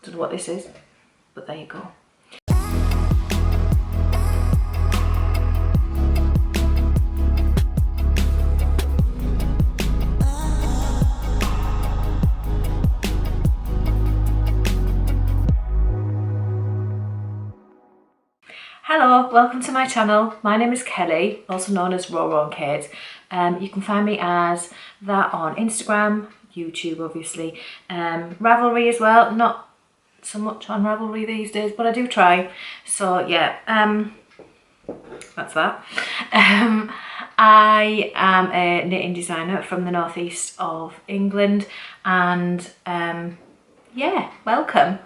Don't know what this is, but there you go. Hello, welcome to my channel. My name is Kelly, also known as Raw Kids. You can find me as that on Instagram, YouTube obviously, Ravelry as well. Not so much on Ravelry these days, but I do try. So yeah, that's that. I am a knitting designer from the northeast of England, and yeah, welcome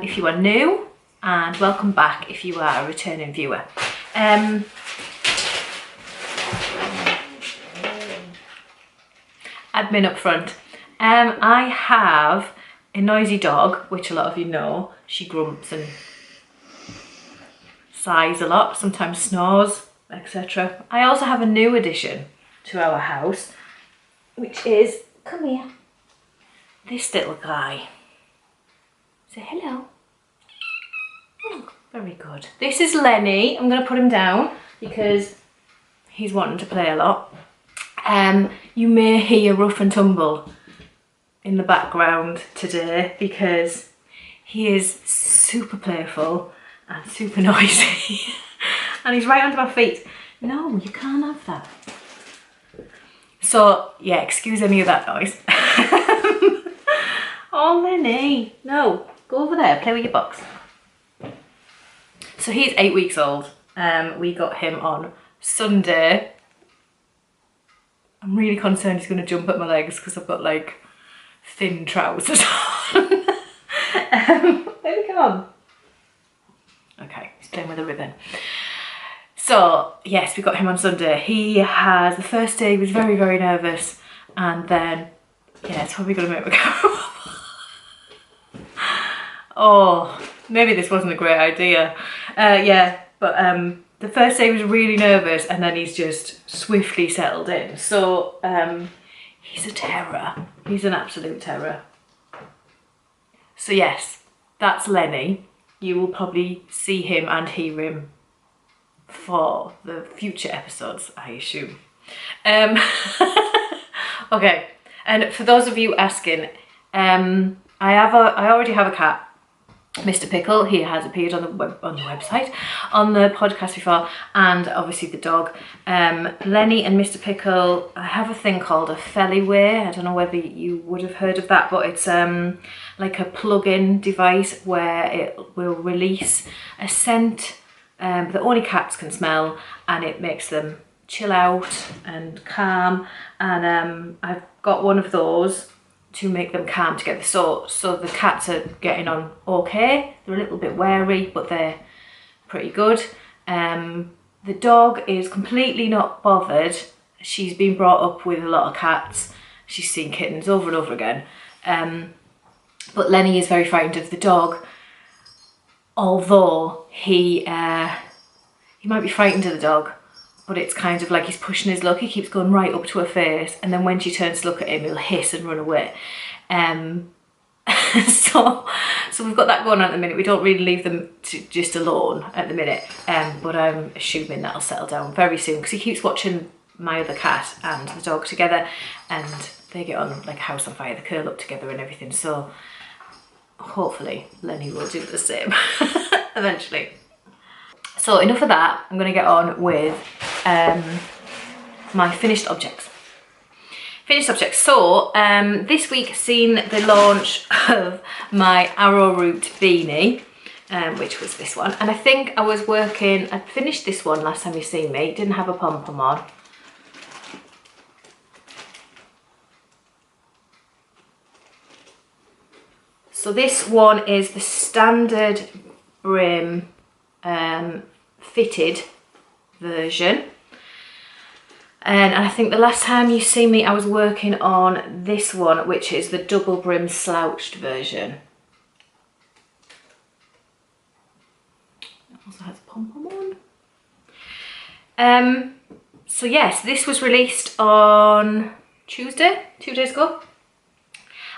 if you are new, and welcome back if you are a returning viewer. Admin up front. I have a noisy dog, which a lot of you know. She grumps and sighs a lot, sometimes snores, etc. I also have a new addition to our house, which is, come here, this little guy. Say hello. Oh, very good. This is Lenny. I'm going to put him down because he's wanting to play a lot. You may hear rough and tumble in the background today because he is super playful and super noisy. And he's right under my feet. No, you can't have that. So yeah, excuse any of that noise. Oh, Lenny, no, go over there, play with your box. So he's 8 weeks old. We got him on Sunday. I'm really concerned he's going to jump at my legs because I've got like thin trousers on. There we go. Okay, he's playing with a ribbon. So yes, we got him on Sunday. The first day he was very, very nervous, and then yeah, it's probably going to make me go. Oh, maybe this wasn't a great idea. Yeah, but the first day he was really nervous, and then he's just swiftly settled in. So he's a terror. He's an absolute terror. So yes, that's Lenny. You will probably see him and hear him for the future episodes, I assume. Okay, and for those of you asking, I already have a cat. Mr. Pickle, he has appeared on the website, on the podcast before, and obviously the dog. Lenny and Mr. Pickle, I have a thing called a Feliway. I don't know whether you would have heard of that, but it's like a plug-in device where it will release a scent that only cats can smell, and it makes them chill out and calm. And I've got one of those to make them calm together. So the cats are getting on okay. They're a little bit wary, but they're pretty good. The dog is completely not bothered. She's been brought up with a lot of cats. She's seen kittens over and over again. But Lenny is very frightened of the dog, although he might be frightened of the dog, but it's kind of like he's pushing his luck. He keeps going right up to her face, and then when she turns to look at him, he'll hiss and run away. So we've got that going on at the minute. We don't really leave them just alone at the minute, but I'm assuming that'll settle down very soon because he keeps watching my other cat and the dog together, and they get on like a house on fire. They curl up together and everything. So hopefully Lenny will do the same eventually. So enough of that. I'm going to get on with my finished objects. So this week has seen the launch of my Arrowroot Beanie, which was this one. And I think I finished this one last time you seen me. It didn't have a pom-pom on. So this one is the standard brim fitted version, and I think the last time you see me I was working on this one, which is the double brim slouched version. It also has a pom-pom on. So yes, this was released on Tuesday, 2 days ago,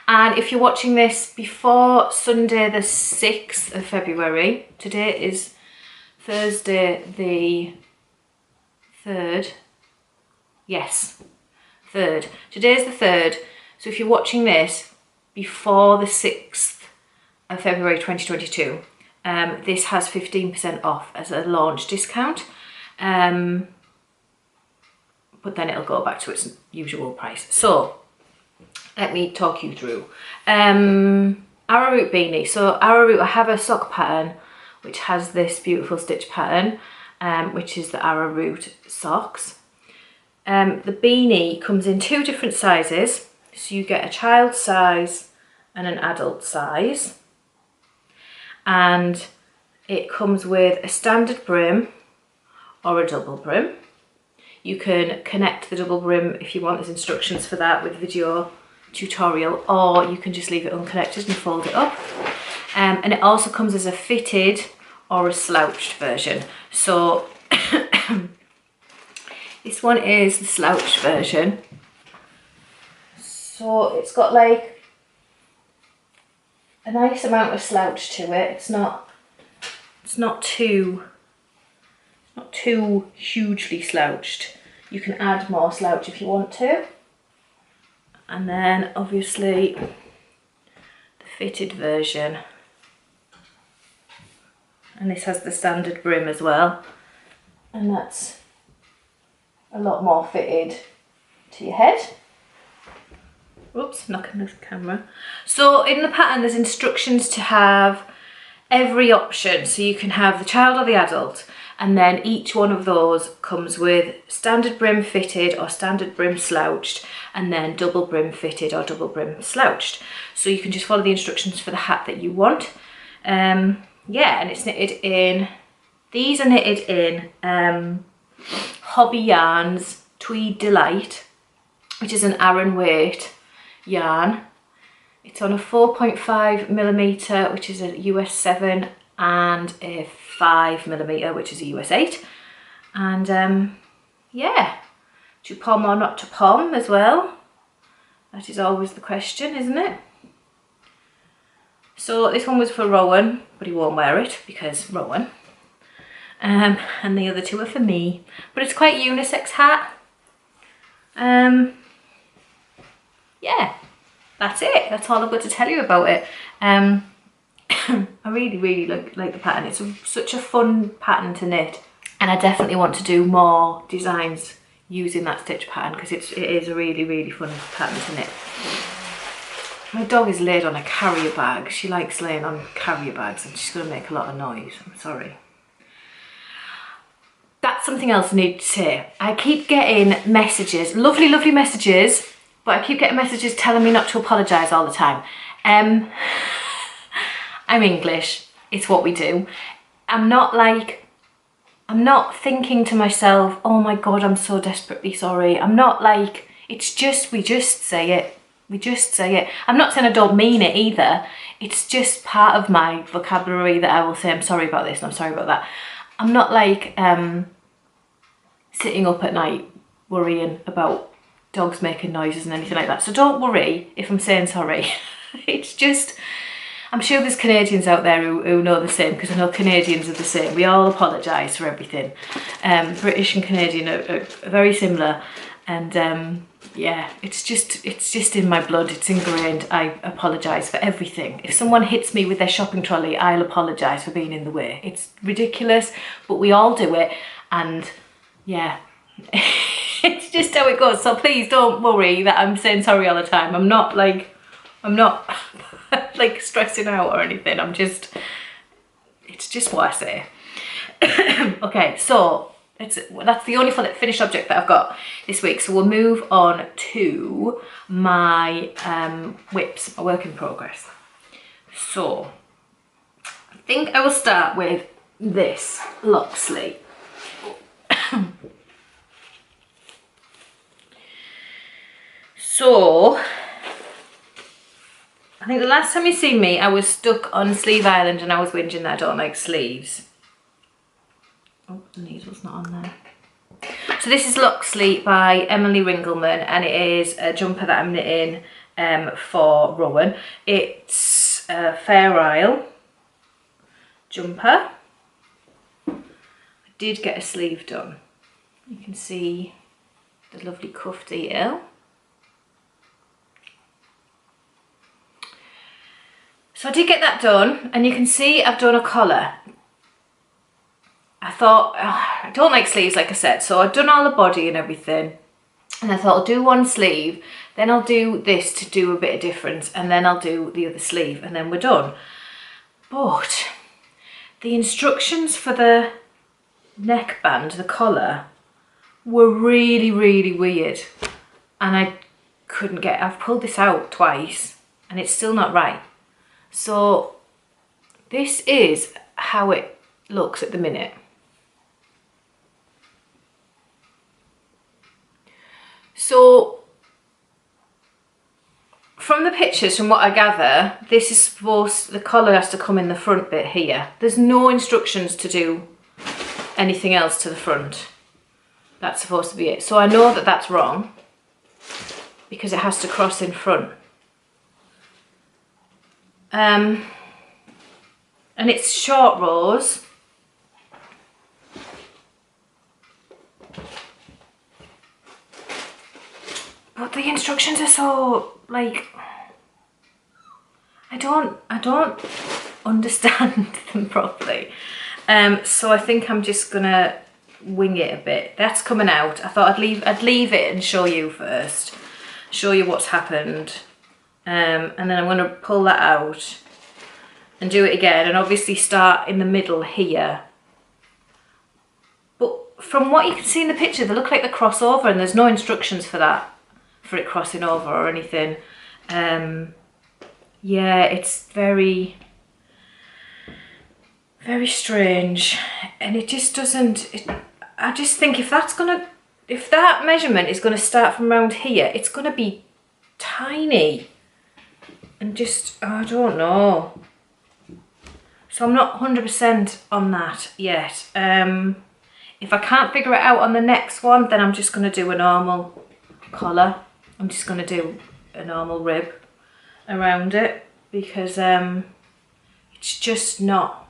And if you're watching this before Sunday the 6th of February, today is Thursday the 3rd. Yes, 3rd. Today's the 3rd. So if you're watching this before the 6th of February 2022, this has 15% off as a launch discount. But then it'll go back to its usual price. So let me talk you through. Arrowroot Beanie. So Arrowroot, I have a sock pattern which has this beautiful stitch pattern, which is the Arrowroot socks. The beanie comes in 2 different sizes. So you get a child size and an adult size. And it comes with a standard brim or a double brim. You can connect the double brim if you want. There's instructions for that with video tutorial, or you can just leave it unconnected and fold it up. And it also comes as a fitted or a slouched version. So this one is the slouched version. So it's got like a nice amount of slouch to it. It's not too hugely slouched. You can add more slouch if you want to. And then obviously the fitted version. And this has the standard brim as well. And that's a lot more fitted to your head. Oops, knocking the camera. So in the pattern there's instructions to have every option. So you can have the child or the adult, and then each one of those comes with standard brim fitted or standard brim slouched, and then double brim fitted or double brim slouched. So you can just follow the instructions for the hat that you want. Yeah, and it's knitted in, these are knitted in Hobbii Yarns Tweed Delight, which is an Aran weight yarn. It's on a 4.5mm, which is a US 7, and a 5mm, which is a US 8. And yeah, to pom or not to pom as well. That is always the question, isn't it? So this one was for Rowan, but he won't wear it because Rowan. And the other 2 are for me. But it's quite a unisex hat. Yeah, that's it. That's all I've got to tell you about it. I really like the pattern. It's such a fun pattern to knit, and I definitely want to do more designs using that stitch pattern because it is a really fun pattern to knit. My dog is laid on a carrier bag. She likes laying on carrier bags, and she's going to make a lot of noise. I'm sorry. That's something else I need to say. I keep getting messages, lovely messages, but I keep getting messages telling me not to apologise all the time. I'm English, it's what we do. I'm not thinking to myself, oh my God, I'm so desperately sorry. I'm not like, it's just, we just say it. We just say it. I'm not saying I don't mean it either. It's just part of my vocabulary that I will say, I'm sorry about this and I'm sorry about that. I'm not like sitting up at night worrying about dogs making noises and anything like that. So don't worry if I'm saying sorry. It's just, I'm sure there's Canadians out there who know the same, because I know Canadians are the same. We all apologise for everything. British and Canadian are very similar, and yeah, it's just in my blood. It's ingrained. I apologise for everything. If someone hits me with their shopping trolley, I'll apologise for being in the way. It's ridiculous, but we all do it, and yeah. It's just how it goes. So please don't worry that I'm saying sorry all the time. I'm not like stressing out or anything. It's just what I say. Okay, so that's the only finished object that I've got this week. So we'll move on to my whips, my work in progress. So I think I will start with this Locksley. So I think the last time you seen me, I was stuck on Sleeve Island and I was whinging that I don't like sleeves. Oh, the needle's not on there. So this is Locksley by Emily Ringleman, and it is a jumper that I'm knitting for Rowan. It's a Fair Isle jumper. I did get a sleeve done. You can see the lovely cuff detail. So I did get that done, and you can see I've done a collar. I thought, I don't like sleeves, like I said, so I've done all the body and everything. And I thought I'll do one sleeve, then I'll do this to do a bit of difference, and then I'll do the other sleeve, and then we're done. But the instructions for the neckband, the collar, were really, really weird. And I couldn't get, I've pulled this out twice, and it's still not right. So this is how it looks at the minute. So from the pictures, from what I gather, this is supposed, the collar has to come in the front bit here. There's no instructions to do anything else to the front. That's supposed to be it. So I know that that's wrong because it has to cross in front. And it's short rows. But the instructions are so, like, I don't understand them properly. So I think I'm just gonna wing it a bit. That's coming out. I thought I'd leave it and show you first. Show you what's happened. And then I'm gonna pull that out and do it again, and obviously start in the middle here. But from what you can see in the picture, they look like the crossover, and there's no instructions for that, for it crossing over or anything. Yeah, it's very, very strange, and it just doesn't, I just think if that measurement is gonna start from around here, it's gonna be tiny, and just, I don't know. So I'm not 100% on that yet. If I can't figure it out on the next one, then I'm just gonna do a normal collar. I'm just gonna do a normal rib around it, because it's just not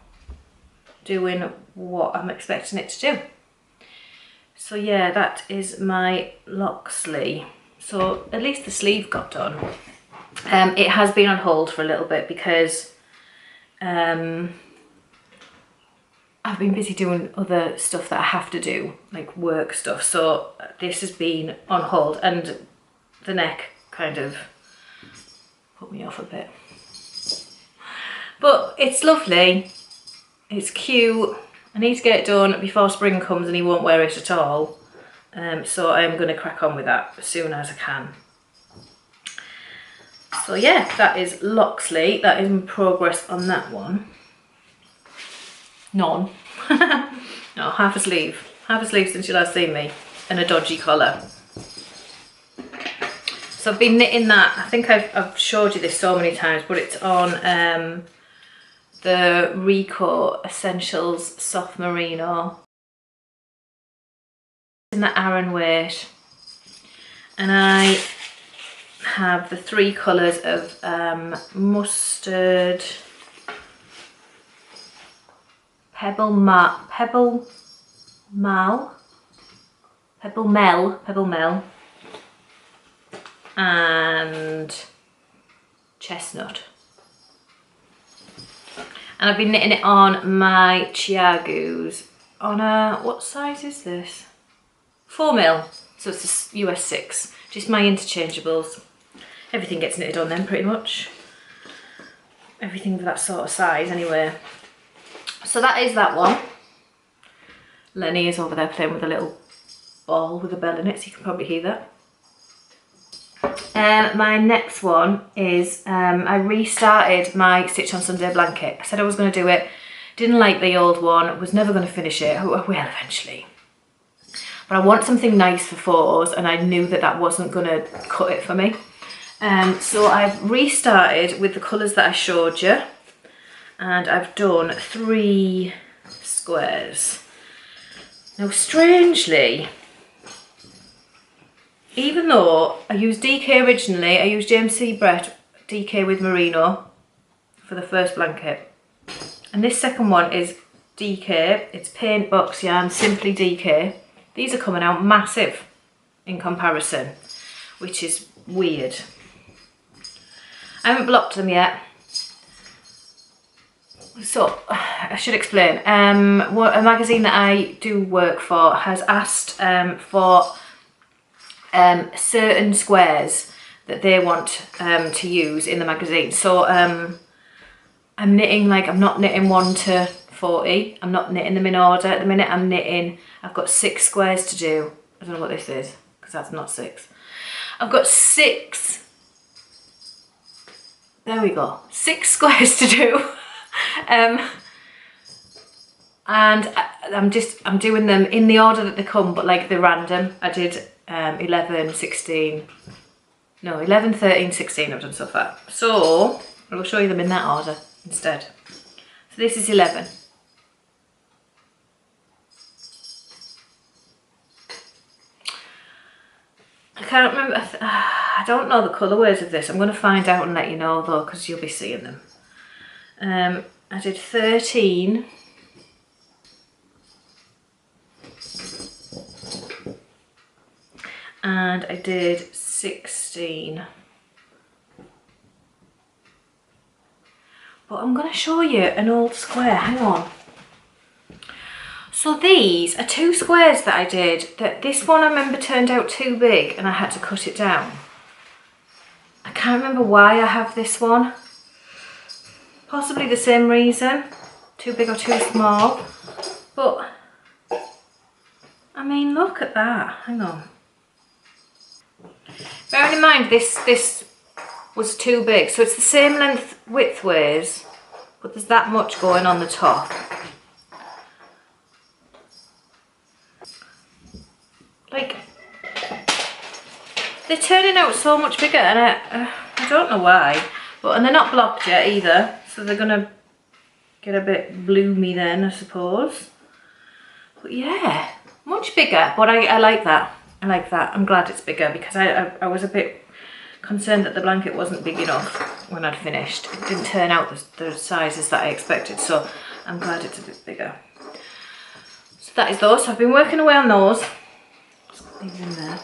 doing what I'm expecting it to do. So yeah, that is my Locksley. So at least the sleeve got done. It has been on hold for a little bit because I've been busy doing other stuff that I have to do, like work stuff. So this has been on hold, and the neck kind of put me off a bit. But it's lovely. It's cute. I need to get it done before spring comes and he won't wear it at all. So I'm going to crack on with that as soon as I can. So yeah, that is Locksley. That is in progress on that one. None. No, half a sleeve. Half a sleeve since you last seen me. And a dodgy collar. So I've been knitting that. I think I've showed you this so many times, but it's on the Rico Essentials Soft Merino. In the Aran weight. And I have the 3 colours of mustard, Pebble Mel, and Chestnut. And I've been knitting it on my Chiagoos on a, what size is this? 4mm, so it's a US 6, just my interchangeables. Everything gets knitted on them pretty much. Everything of that sort of size anyway. So that is that one. Lenny is over there playing with a little ball with a bell in it, so you can probably hear that. My next one is, I restarted my Stitch on Sunday blanket. I said I was going to do it, didn't like the old one, was never going to finish it. I will eventually. But I want something nice for photos, and I knew that that wasn't going to cut it for me. So I've restarted with the colours that I showed you, and I've done 3 squares. Now strangely, even though I used DK originally, I used James C. Brett DK with Merino for the first blanket. And this second one is DK, it's paint box yarn, simply DK. These are coming out massive in comparison, which is weird. I haven't blocked them yet. So, I should explain. What a magazine that I do work for has asked for certain squares that they want to use in the magazine. So, I'm knitting, like, I'm not knitting 1 to 40. I'm not knitting them in order. At the minute, I'm knitting, I've got 6 squares to do. I don't know what this is, because that's not 6. I've got 6. There we go. 6 squares to do. And I'm doing them in the order that they come, but like they're random. I did 11, 16, no, 11, 13, 16 I've done so far. So I will show you them in that order instead. So this is 11. I can't remember, I don't know the colourways of this. I'm going to find out and let you know though, because you'll be seeing them. I did 13. And I did 16. But I'm going to show you an old square, hang on. So these are 2 squares that I did, that this one I remember turned out too big and I had to cut it down. I can't remember why I have this one. Possibly the same reason, too big or too small. But, I mean, look at that, hang on. Bearing in mind this was too big, so it's the same length widthways, but there's that much going on the top. Like, they're turning out so much bigger, and I don't know why, and they're not blocked yet either, so they're gonna get a bit bloomy then, I suppose. But yeah, much bigger, but I like that. I like that. I'm glad it's bigger, because I was a bit concerned that the blanket wasn't big enough when I'd finished. It didn't turn out the sizes that I expected, so I'm glad it's a bit bigger. So that is those. So I've been working away on those. Leave them there.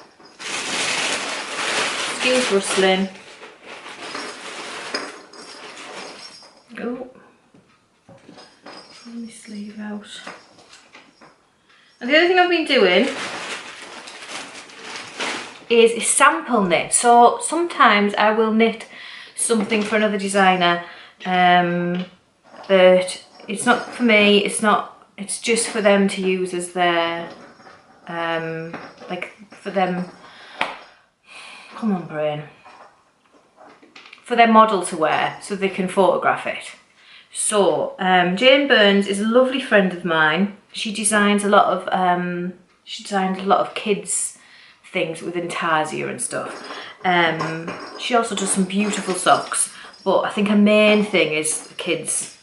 Excuse rustling. Oh, pull my sleeve out. And the other thing I've been doing is sample knit. So sometimes I will knit something for another designer, but it's not for me. It's just for them to use as their like for them. Come on, brain. For their model to wear, so they can photograph it. So Jane Burns is a lovely friend of mine. She designs a lot of kids things with intarsia and stuff. She also does some beautiful socks, but I think her main thing is the kids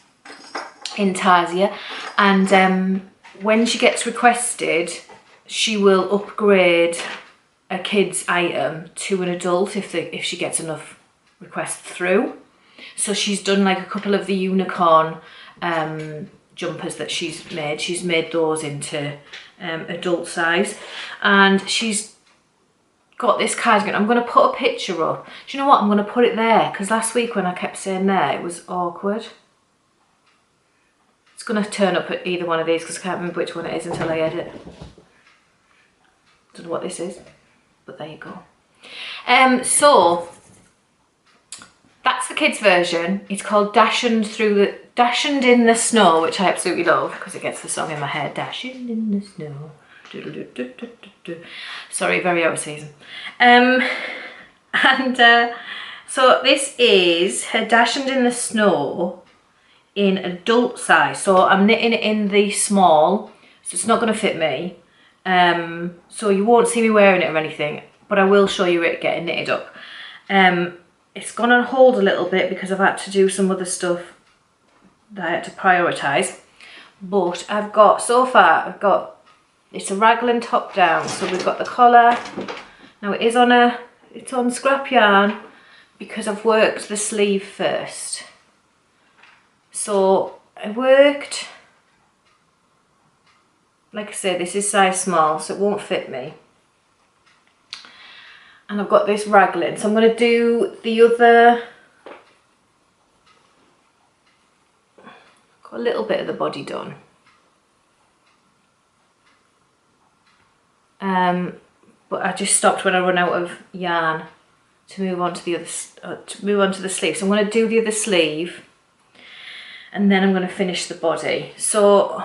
intarsia. And when she gets requested, she will upgrade a kid's item to an adult if she gets enough requests through. So she's done like a couple of the unicorn jumpers that she's made. She's made those into adult size, and she's got this cardigan. I'm going to put a picture up. Do you know what? I'm going to put it there, because last week when I kept saying there, it was awkward. It's going to turn up at either one of these, because I can't remember which one it is until I edit. Don't know what this is, but there you go. So that's the kids version. It's called Dachshund in the Snow, which I absolutely love because it gets the song in my head. Dachshund in the snow. Sorry, very out of season. So this is her Dachshund in the Snow in adult size. So I'm knitting it in the small, so it's not going to fit me. So you won't see me wearing it or anything, but I will show you it getting knitted up. It's gone on hold a little bit because I've had to do some other stuff that I had to prioritise. But I've got, so far, it's a raglan top down. So we've got the collar, Now it's on scrap yarn because I've worked the sleeve first. So I worked, like I say, this is size small, so it won't fit me. And I've got this raglan, so I'm going to do the other, got a little bit of the body done. But I just stopped when I run out of yarn to move on to the other, the sleeve. So I'm going to do the other sleeve, and then I'm going to finish the body. So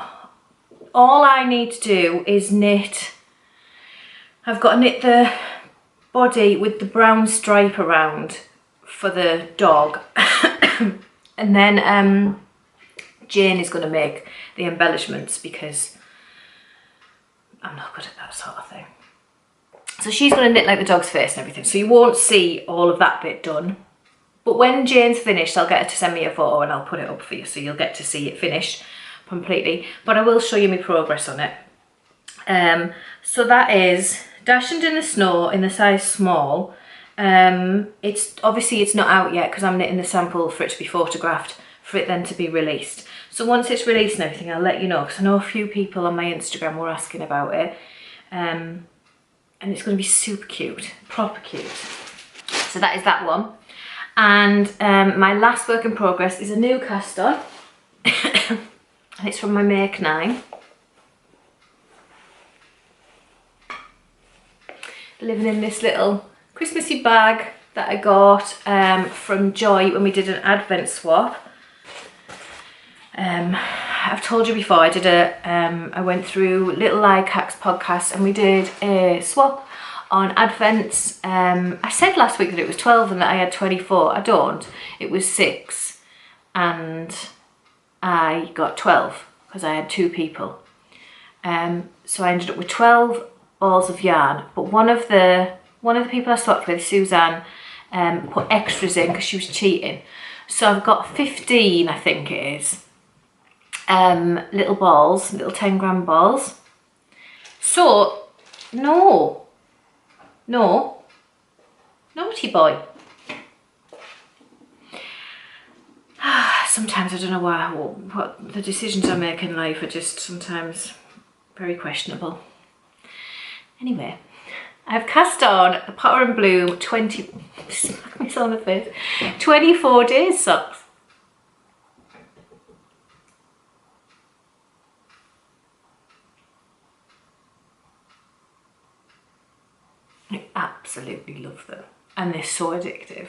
all I need to do is knit. I've got to knit the body with the brown stripe around for the dog, and then Jane is going to make the embellishments because I'm not good at that sort of thing. So she's going to knit like the dog's face and everything, so you won't see all of that bit done. But when Jane's finished, I'll get her to send me a photo and I'll put it up for you, so you'll get to see it finished completely. But I will show you my progress on it. So that is Dachshund in the Snow in the size small. It's obviously it's not out yet because I'm knitting the sample for it to be photographed, for it then to be released. So once it's released and everything, I'll let you know, because I know a few people on my Instagram were asking about it. And it's going to be super cute, proper cute. So that is that one. And my last work in progress is a new cast on. And it's from my Make 9. Living in this little Christmassy bag that I got from Joy when we did an Advent swap. I've told you before, I went through Little Like Hacks podcast and we did a swap on Advents. I said last week that it was 12 and that I had 24. I don't. It was 6 and I got 12 because I had 2 people. So I ended up with 12 balls of yarn, but one of the people I swapped with, Suzanne, put extras in because she was cheating. So I've got 15, I think it is. Little balls, little 10-gram balls. So, no, naughty boy. Sometimes I don't know what the decisions I make in life are just sometimes very questionable. Anyway, I've cast on the Potter and Bloom 24 days socks. I absolutely love them and they're so addictive.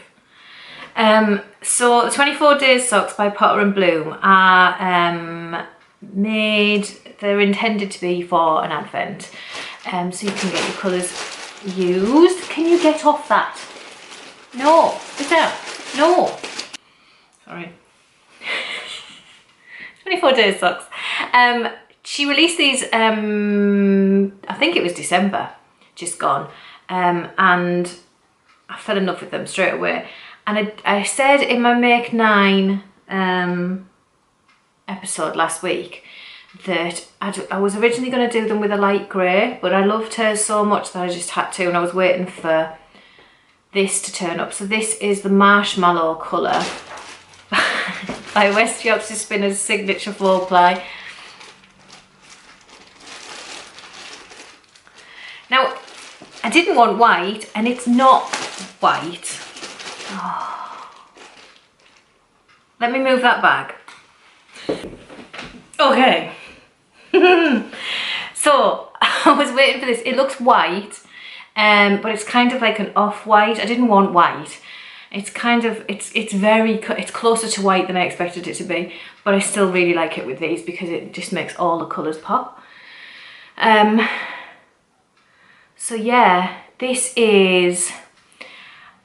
So the 24 days socks by Potter and Bloom are they're intended to be for an Advent, so you can get your colours used. Can you get off that? No, get out. No. Sorry. 24 days socks. She released these, I think it was December, just gone. And I fell in love with them straight away. And I said in my Make 9 episode last week that I was originally going to do them with a light grey, but I loved hers so much that I just had to, and I was waiting for this to turn up. So this is the Marshmallow colour by West Yorkshire Spinners Signature 4-ply. Now, I didn't want white, and it's not white. Oh. Let me move that bag. Okay. So, I was waiting for this. It looks white, but it's kind of like an off-white. I didn't want white. It's kind of, it's closer to white than I expected it to be, but I still really like it with these because it just makes all the colours pop. So yeah, this is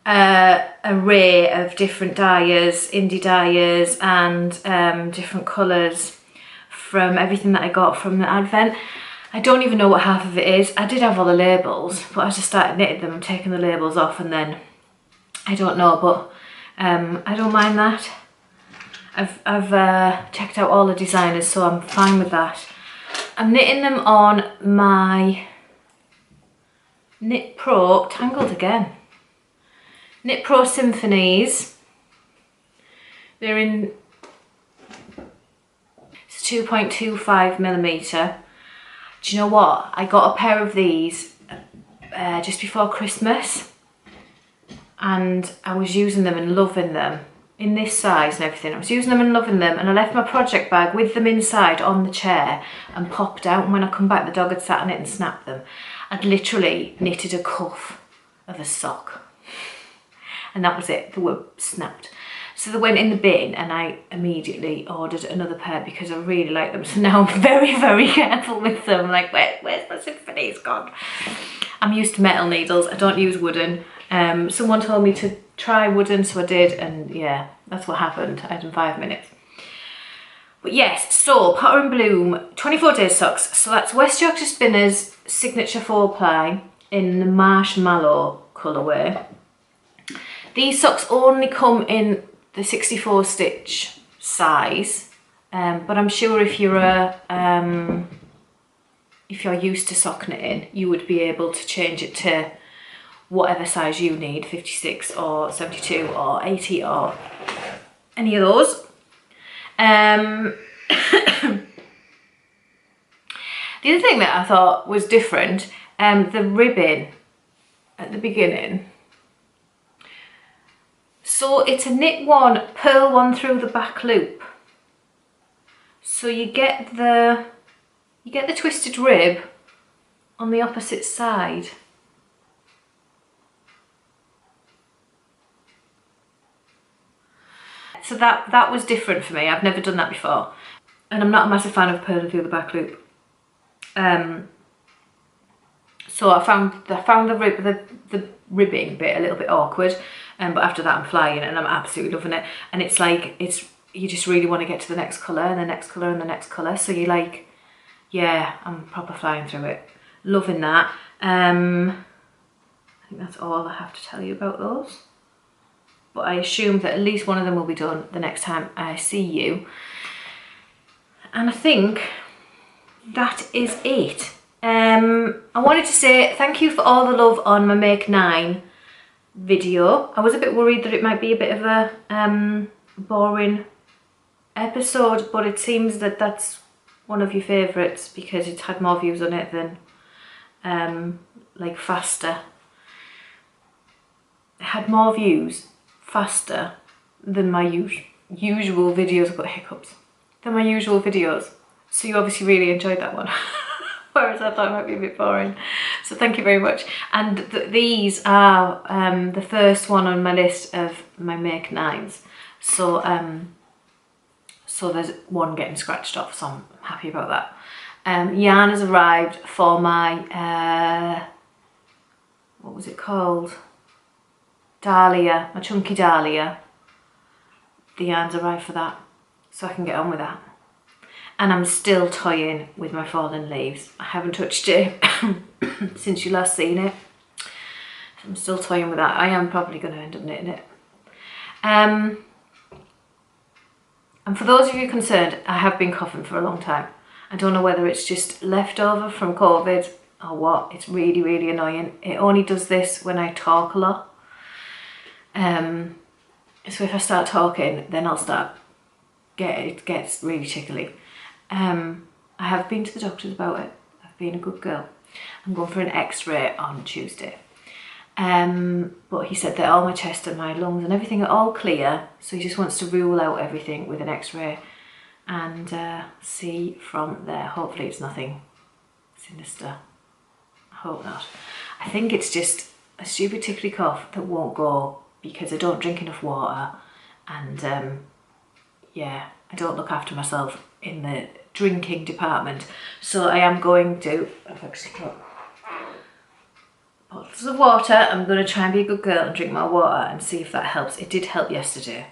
an array of different dyers, indie dyers, and different colours from everything that I got from the Advent. I don't even know what half of it is. I did have all the labels, but I just started knitting them and taking the labels off, and then I don't know, but I don't mind that. I've checked out all the designers, so I'm fine with that. I'm knitting them on my Knit Pro, tangled again. Knit Pro Symphonies. They're in 2.25mm. Do you know what? I got a pair of these just before Christmas, and I was using them and loving them in this size and everything. I was using them and loving them, and I left my project bag with them inside on the chair and popped out, and when I come back the dog had sat on it and snapped them. I'd literally knitted a cuff of a sock and that was it, they were snapped. So they went in the bin, and I immediately ordered another pair because I really like them. So now I'm very, very careful with them. Like, where's my symphonies gone? I'm used to metal needles. I don't use wooden. Someone told me to try wooden, so I did, and yeah, that's what happened. I had them 5 minutes. But yes, so Potter and Bloom 24 Days socks. So that's West Yorkshire Spinners Signature 4-ply in the Marshmallow colourway. These socks only come in the 64 stitch size, but I'm sure if you're used to sock knitting, you would be able to change it to whatever size you need, 56 or 72 or 80 or any of those. The other thing that I thought was different, the ribbing at the beginning. So it's a knit one, purl one through the back loop. So you get the twisted rib on the opposite side. So that was different for me. I've never done that before, and I'm not a massive fan of purling through the back loop. So I found the ribbing bit a little bit awkward, but after that I'm flying and I'm absolutely loving it. And it's like, you just really want to get to the next colour and the next colour and the next colour. So you're like, yeah, I'm proper flying through it. Loving that. I think that's all I have to tell you about those. But I assume that at least one of them will be done the next time I see you. And I think that is it. I wanted to say thank you for all the love on my Make 9 video. I was a bit worried that it might be a bit of a boring episode, but it seems that that's one of your favourites because it's had more views on it than like faster. It had more views faster than my usual videos. I've got hiccups. Than my usual videos. So you obviously really enjoyed that one. Whereas I thought it might be a bit boring. So thank you very much. And these are the first one on my list of my Make 9s. So so there's one getting scratched off, so I'm happy about that. Yarn has arrived for my what was it called? Dahlia, my chunky Dahlia. The yarn's arrived for that, so I can get on with that. And I'm still toying with my fallen leaves. I haven't touched it since you last seen it. I'm still toying with that. I am probably going to end up knitting it. And for those of you concerned, I have been coughing for a long time. I don't know whether it's just leftover from COVID or what. It's really, really annoying. It only does this when I talk a lot. So if I start talking, then I'll start it gets really tickly. I have been to the doctors about it. I've been a good girl. I'm going for an x-ray on Tuesday. But he said that all my chest and my lungs and everything are all clear, so he just wants to rule out everything with an x-ray and see from there. Hopefully it's nothing sinister. I hope not. I think it's just a stupid tickly cough that won't go because I don't drink enough water, and yeah, I don't look after myself in the drinking department. So I am going to, I've actually got bottles of water. I'm going to try and be a good girl and drink more water and see if that helps. It did help yesterday.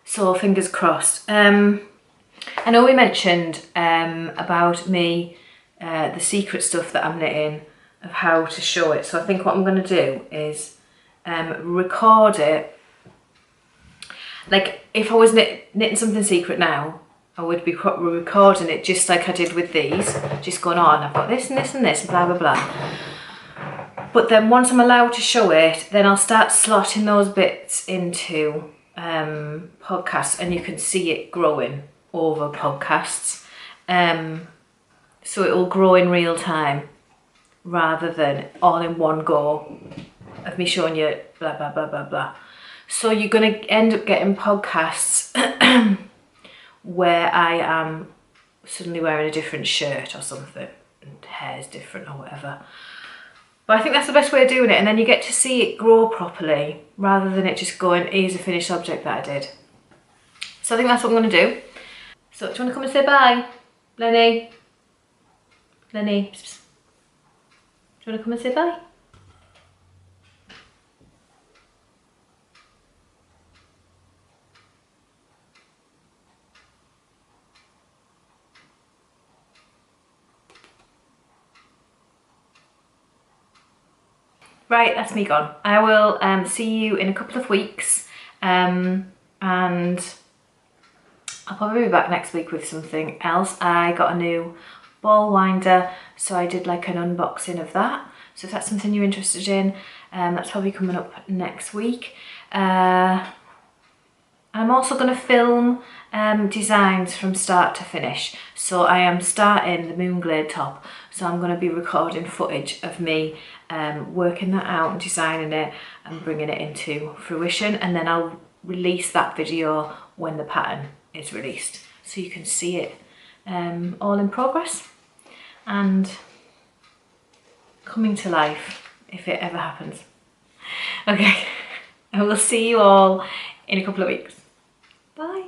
So fingers crossed. I know we mentioned about me, the secret stuff that I'm knitting, of how to show it. So I think what I'm going to do is record it. Like if I was knitting something secret now, I would be recording it just like I did with these, just going on, I've got this and this and this, blah, blah, blah. But then once I'm allowed to show it, then I'll start slotting those bits into podcasts, and you can see it growing over podcasts. So it will grow in real time rather than all in one go of me showing you blah, blah, blah, blah, blah. So you're going to end up getting podcasts where I am suddenly wearing a different shirt or something, and hair's different or whatever. But I think that's the best way of doing it, and then you get to see it grow properly rather than it just going, here's a finished object that I did. So I think that's what I'm going to do. So do you want to come and say bye, Lenny? Lenny, do you want to come and say bye? Right, that's me gone. I will see you in a couple of weeks, and I'll probably be back next week with something else. I got a new ball winder, so I did like an unboxing of that. So if that's something you're interested in, that's probably coming up next week. I'm also going to film designs from start to finish. So I am starting the Moonglade top, so I'm going to be recording footage of me working that out and designing it and bringing it into fruition, and then I'll release that video when the pattern is released, so you can see it all in progress and coming to life if it ever happens. Okay, I will see you all in a couple of weeks. Bye.